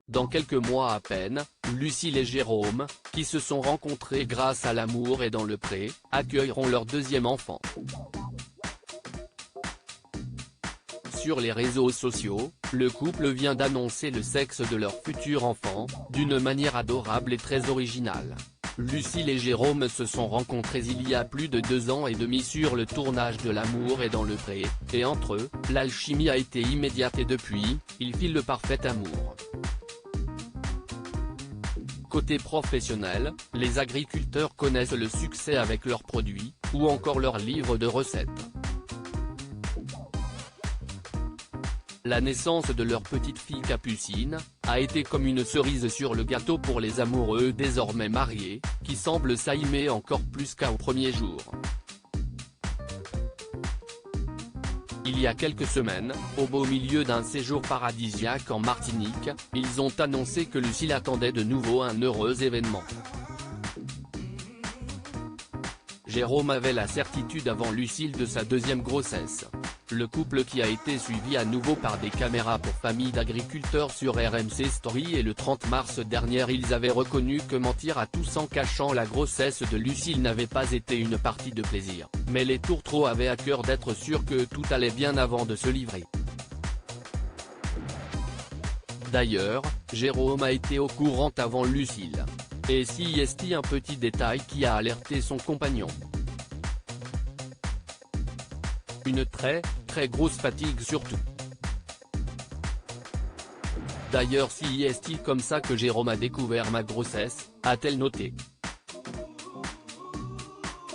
Dans quelques mois à peine, Lucille et Jérôme, qui se sont rencontrés grâce à L'amour est dans le pré, accueilleront leur deuxième enfant. Sur les réseaux sociaux, le couple vient d'annoncer le sexe de leur futur enfant, d'une manière adorable et très originale. Lucille et Jérôme se sont rencontrés il y a plus de 2 ans et demi sur le tournage de L'amour est dans le pré, et entre eux, l'alchimie a été immédiate et depuis, ils filent le parfait amour. Côté professionnel, les agriculteurs connaissent le succès avec leurs produits, ou encore leurs livres de recettes. La naissance de leur petite fille Capucine a été comme une cerise sur le gâteau pour les amoureux désormais mariés, qui semblent s'aimer encore plus qu'au premier jour. Il y a quelques semaines, au beau milieu d'un séjour paradisiaque en Martinique, ils ont annoncé que Lucille attendait de nouveau un heureux événement. Jérôme avait la certitude avant Lucille de sa deuxième grossesse. Le couple qui a été suivi à nouveau par des caméras pour famille d'agriculteurs sur RMC Story et le 30 mars dernier ils avaient reconnu que mentir à tous en cachant la grossesse de Lucille n'avait pas été une partie de plaisir, mais les tourtereaux avaient à cœur d'être sûrs que tout allait bien avant de se livrer. D'ailleurs, Jérôme a été au courant avant Lucille. Et si est un petit détail qui a alerté son compagnon. Une très grosse fatigue surtout. D'ailleurs si est-il comme ça que Jérôme a découvert ma grossesse, a-t-elle noté.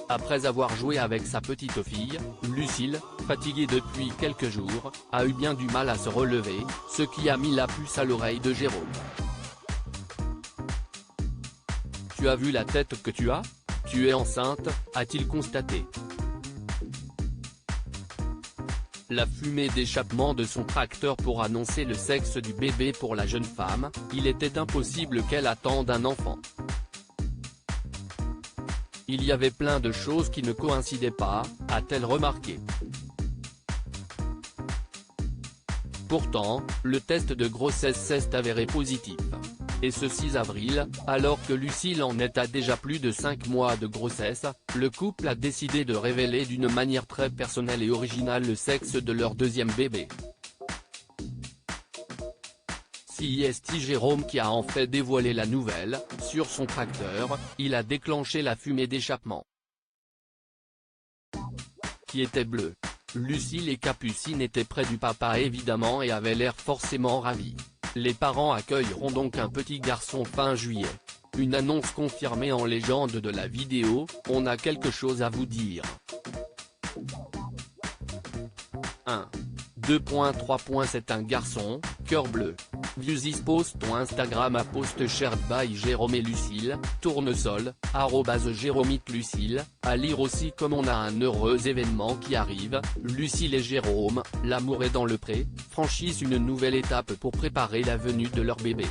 Après avoir joué avec sa petite fille, Lucille, fatiguée depuis quelques jours, a eu bien du mal à se relever, ce qui a mis la puce à l'oreille de Jérôme. Tu as vu la tête que tu as? Tu es enceinte, a-t-il constaté. La fumée d'échappement de son tracteur pour annoncer le sexe du bébé pour la jeune femme, il était impossible qu'elle attende un enfant. Il y avait plein de choses qui ne coïncidaient pas, a-t-elle remarqué. Pourtant, le test de grossesse s'est avéré positif. Et ce 6 avril, alors que Lucille en est à déjà plus de 5 mois de grossesse, le couple a décidé de révéler d'une manière très personnelle et originale le sexe de leur deuxième bébé. C'est Jérôme qui a en fait dévoilé la nouvelle, sur son tracteur, il a déclenché la fumée d'échappement. Qui était bleue. Lucille et Capucine étaient près du papa évidemment et avaient l'air forcément ravis. Les parents accueilleront donc un petit garçon fin juillet. Une annonce confirmée en légende de la vidéo, on a quelque chose à vous dire. 1. 2.3. C'est un garçon, cœur bleu. Views is post ton Instagram à post shared by Jérôme et Lucille, tournesol, @Jérôme_Lucille, à lire aussi comme on a un heureux événement qui arrive, Lucille et Jérôme, L'amour est dans le pré, franchissent une nouvelle étape pour préparer la venue de leur bébé.